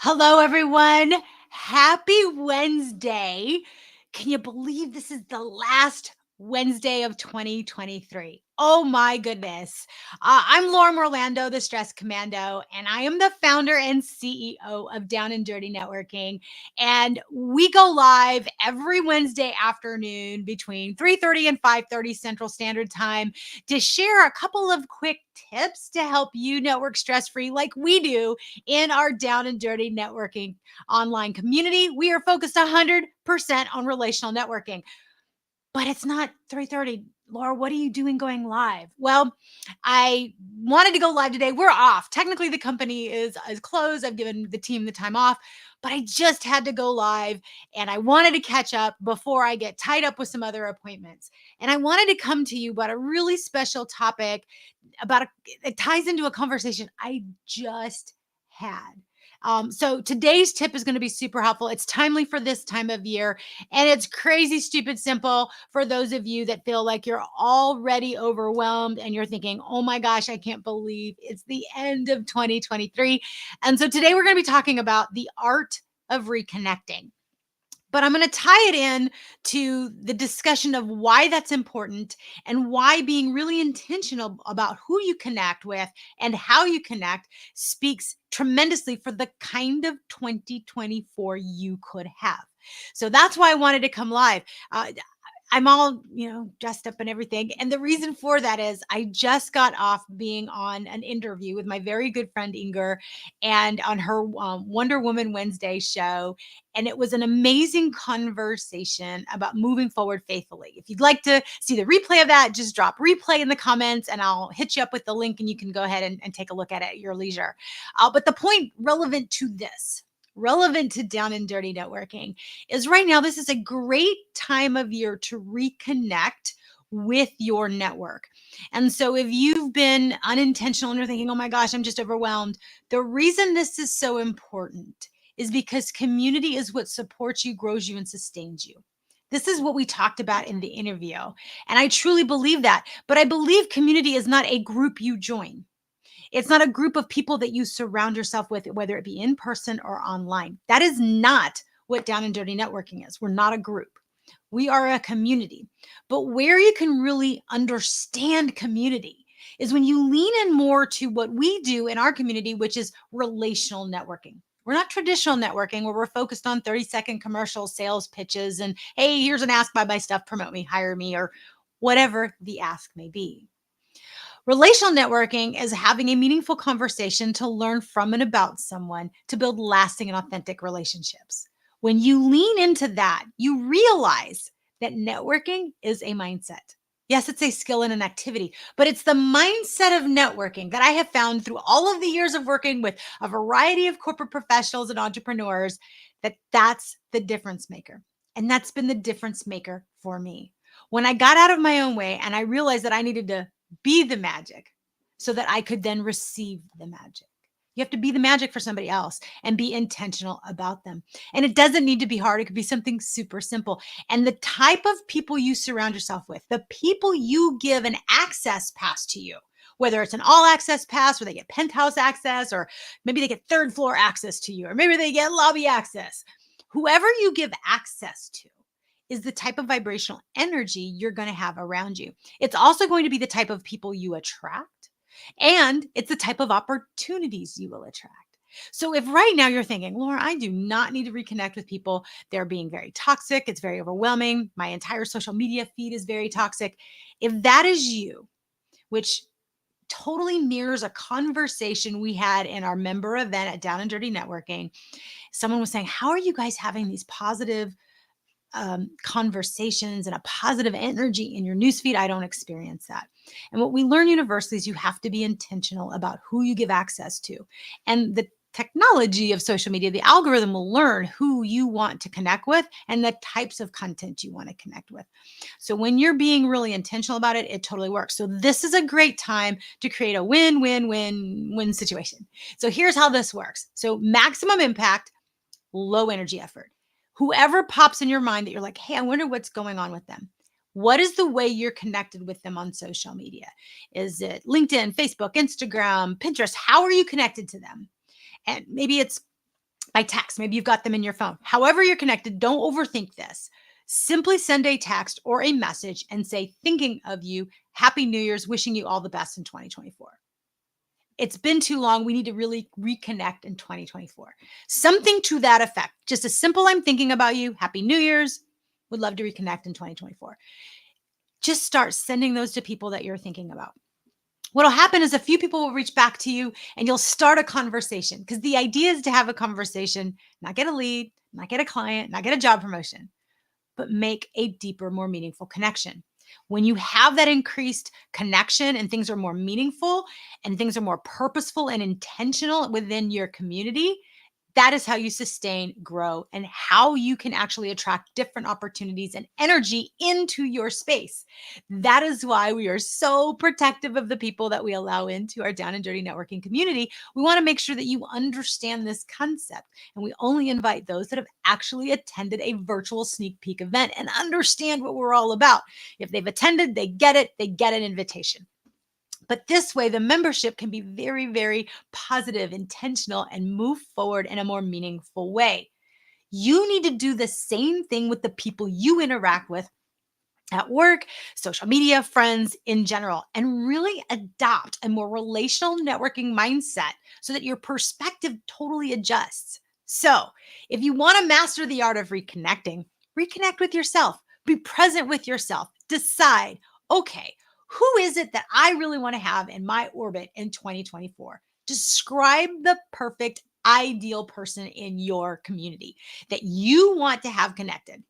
Hello, everyone. Happy Wednesday. Can you believe this is the last Wednesday of 2023? Oh my goodness. I'm Laura Orlando, the Stress Commando, and I am the founder and CEO of Down and Dirty Networking. And we go live every Wednesday afternoon between 3:30 and 5:30 Central Standard Time to share a couple of quick tips to help you network stress-free like we do in our Down and Dirty Networking online community. We are focused 100% on relational networking, but it's not 3:30. Laura, what are you doing going live? Well, I wanted to go live today. We're off. Technically, the company is closed. I've given the team the time off, but I just had to go live and I wanted to catch up before I get tied up with some other appointments. And I wanted to come to you about a really special topic it ties into a conversation I just had. So today's tip is going to be super helpful. It's timely for this time of year, and it's crazy, stupid, simple for those of you that feel like you're already overwhelmed and you're thinking, oh my gosh, I can't believe it's the end of 2023. And so today we're going to be talking about the art of reconnecting. But I'm going to tie it in to the discussion of why that's important and why being really intentional about who you connect with and how you connect speaks tremendously for the kind of 2024 you could have. So that's why I wanted to come live. I'm all, dressed up and everything. And the reason for that is I just got off being on an interview with my very good friend Inger and on her Wonder Woman Wednesday show. And it was an amazing conversation about moving forward faithfully. If you'd like to see the replay of that, just drop replay in the comments and I'll hit you up with the link and you can go ahead and take a look at it at your leisure. But the point relevant to Down and Dirty Networking is right now, this is a great time of year to reconnect with your network. And so if you've been unintentional and you're thinking, oh my gosh, I'm just overwhelmed, the reason this is so important is because community is what supports you, grows you, and sustains you. This is what we talked about in the interview. And I truly believe that. But I believe community is not a group you join. It's not a group of people that you surround yourself with, whether it be in person or online. That is not what Down and Dirty Networking is. We're not a group. We are a community. But where you can really understand community is when you lean in more to what we do in our community, which is relational networking. We're not traditional networking where we're focused on 30-second commercial sales pitches and, hey, here's an ask, buy my stuff, promote me, hire me, or whatever the ask may be. Relational networking is having a meaningful conversation to learn from and about someone to build lasting and authentic relationships. When you lean into that, you realize that networking is a mindset. Yes, it's a skill and an activity, but it's the mindset of networking that I have found through all of the years of working with a variety of corporate professionals and entrepreneurs that's the difference maker. And that's been the difference maker for me. When I got out of my own way and I realized that I needed to be the magic so that I could then receive the magic. You have to be the magic for somebody else and be intentional about them. And it doesn't need to be hard. It could be something super simple. And the type of people you surround yourself with, the people you give an access pass to you, whether it's an all access pass where they get penthouse access, or maybe they get third floor access to you, or maybe they get lobby access. Whoever you give access to is the type of vibrational energy you're going to have around you. It's also going to be the type of people you attract, and it's the type of opportunities you will attract. So if right now you're thinking, Laura, I do not need to reconnect with people. They're being very toxic. It's very overwhelming. My entire social media feed is very toxic. If that is you, which totally mirrors a conversation we had in our member event at Down and Dirty Networking, someone was saying, how are you guys having these positive conversations and a positive energy in your newsfeed? I don't experience that. And what we learn universally is you have to be intentional about who you give access to. And the technology of social media, the algorithm will learn who you want to connect with and the types of content you want to connect with. So when you're being really intentional about it, it totally works. So this is a great time to create a win-win-win-win situation. So here's how this works. So maximum impact, low energy effort. Whoever pops in your mind that you're like, hey, I wonder what's going on with them. What is the way you're connected with them on social media? Is it LinkedIn, Facebook, Instagram, Pinterest? How are you connected to them? And maybe it's by text. Maybe you've got them in your phone. However, you're connected, don't overthink this. Simply send a text or a message and say, thinking of you, Happy New Year's, wishing you all the best in 2024. It's been too long. We need to really reconnect in 2024. Something to that effect. Just a simple, I'm thinking about you. Happy New Year's. Would love to reconnect in 2024. Just start sending those to people that you're thinking about. What'll happen is a few people will reach back to you and you'll start a conversation, because the idea is to have a conversation, not get a lead, not get a client, not get a job promotion, but make a deeper, more meaningful connection. When you have that increased connection and things are more meaningful and things are more purposeful and intentional within your community, that is how you sustain, grow, and how you can actually attract different opportunities and energy into your space. That is why we are so protective of the people that we allow into our Down and Dirty Networking community. We want to make sure that you understand this concept, and we only invite those that have actually attended a virtual sneak peek event and understand what we're all about. If they've attended, they get it, they get an invitation. But this way, the membership can be very, very positive, intentional, and move forward in a more meaningful way. You need to do the same thing with the people you interact with at work, social media, friends in general, and really adopt a more relational networking mindset so that your perspective totally adjusts. So, if you want to master the art of reconnecting, reconnect with yourself, be present with yourself, decide, okay, who is it that I really want to have in my orbit in 2024? Describe the perfect, ideal person in your community that you want to have connected.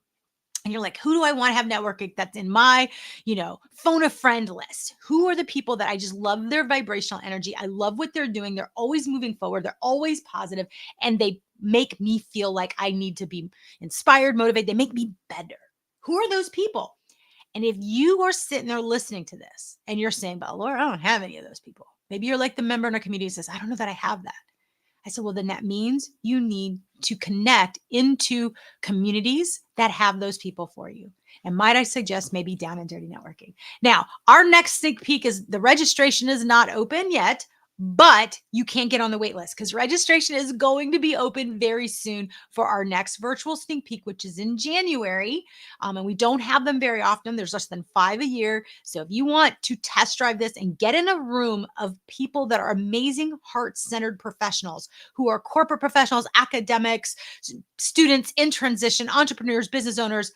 And you're like, who do I want to have networking that's in my, phone a friend list? Who are the people that I just love their vibrational energy? I love what they're doing. They're always moving forward. They're always positive, and they make me feel like I need to be inspired, motivated. They make me better. Who are those people? And if you are sitting there listening to this and you're saying, but Laura, I don't have any of those people. Maybe you're like the member in our community who says, I don't know that I have that. I said, well, then that means you need to connect into communities that have those people for you. And might I suggest maybe Down and Dirty Networking. Now, our next sneak peek is the registration is not open yet, but you can't get on the wait list because registration is going to be open very soon for our next virtual sneak peek, which is in January. And we don't have them very often. There's less than 5 a year. So if you want to test drive this and get in a room of people that are amazing heart-centered professionals who are corporate professionals, academics, students in transition, entrepreneurs, business owners,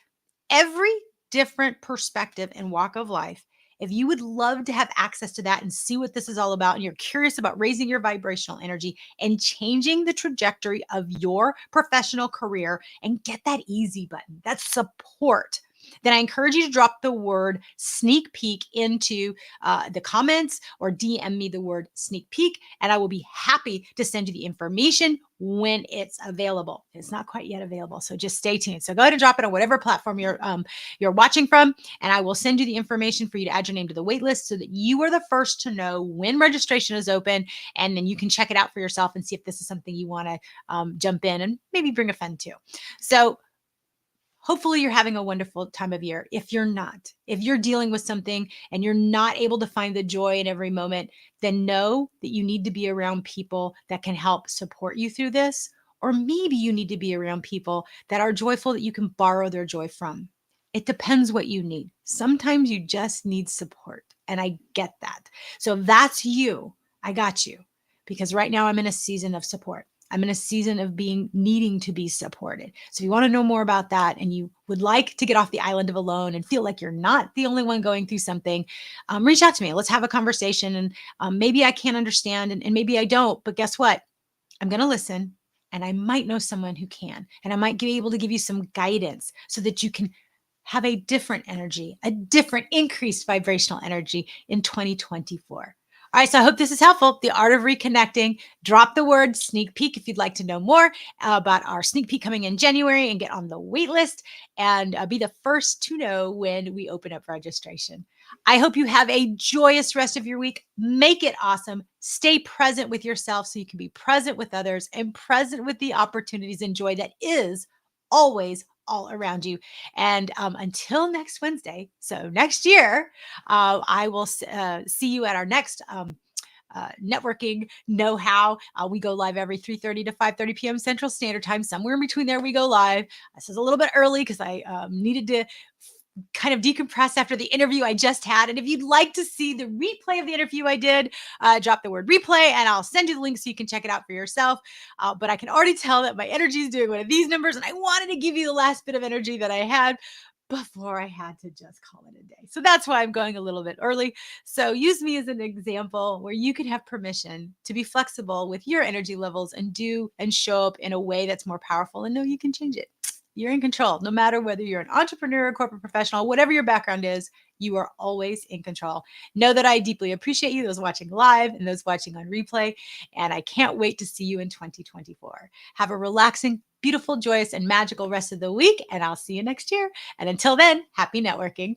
every different perspective and walk of life. If you would love to have access to that and see what this is all about, and you're curious about raising your vibrational energy and changing the trajectory of your professional career and get that easy button, that support, then I encourage you to drop the word sneak peek into the comments or DM me the word sneak peek, and I will be happy to send you the information when it's available. It's not quite yet available, so just stay tuned. So go ahead and drop it on whatever platform you're watching from, and I will send you the information for you to add your name to the wait list so that you are the first to know when registration is open, and then you can check it out for yourself and see if this is something you want to jump in and maybe bring a friend too. So hopefully you're having a wonderful time of year. If you're not, if you're dealing with something and you're not able to find the joy in every moment, then know that you need to be around people that can help support you through this. Or maybe you need to be around people that are joyful that you can borrow their joy from. It depends what you need. Sometimes you just need support, and I get that. So if that's you, I got you, because right now I'm in a season of support. I'm in a season of needing to be supported. So if you want to know more about that and you would like to get off the island of alone and feel like you're not the only one going through something, reach out to me. Let's have a conversation. And maybe I can't understand and maybe I don't, but guess what? I'm going to listen, and I might know someone who can, and I might be able to give you some guidance so that you can have a different energy, a different increased vibrational energy in 2024. All right, so I hope this is helpful. The art of reconnecting. Drop the word sneak peek if you'd like to know more about our sneak peek coming in January and get on the wait list and be the first to know when we open up registration. I hope you have a joyous rest of your week. Make it awesome. Stay present with yourself so you can be present with others and present with the opportunities and joy that is always all around you. And until next Wednesday, so next year, I will see you at our next networking know-how. We go live every 3:30 to 5:30 p.m. Central Standard Time. Somewhere in between there, we go live. This is a little bit early because I needed to kind of decompress after the interview I just had. And if you'd like to see the replay of the interview I did, drop the word replay and I'll send you the link so you can check it out for yourself. But I can already tell that my energy is doing one of these numbers, and I wanted to give you the last bit of energy that I had before I had to just call it a day. So that's why I'm going a little bit early. So use me as an example where you can have permission to be flexible with your energy levels and do and show up in a way that's more powerful, and know you can change it. You're in control. No matter whether you're an entrepreneur, corporate professional, whatever your background is, you are always in control. Know that I deeply appreciate you, those watching live and those watching on replay. And I can't wait to see you in 2024. Have a relaxing, beautiful, joyous, and magical rest of the week. And I'll see you next year. And until then, happy networking.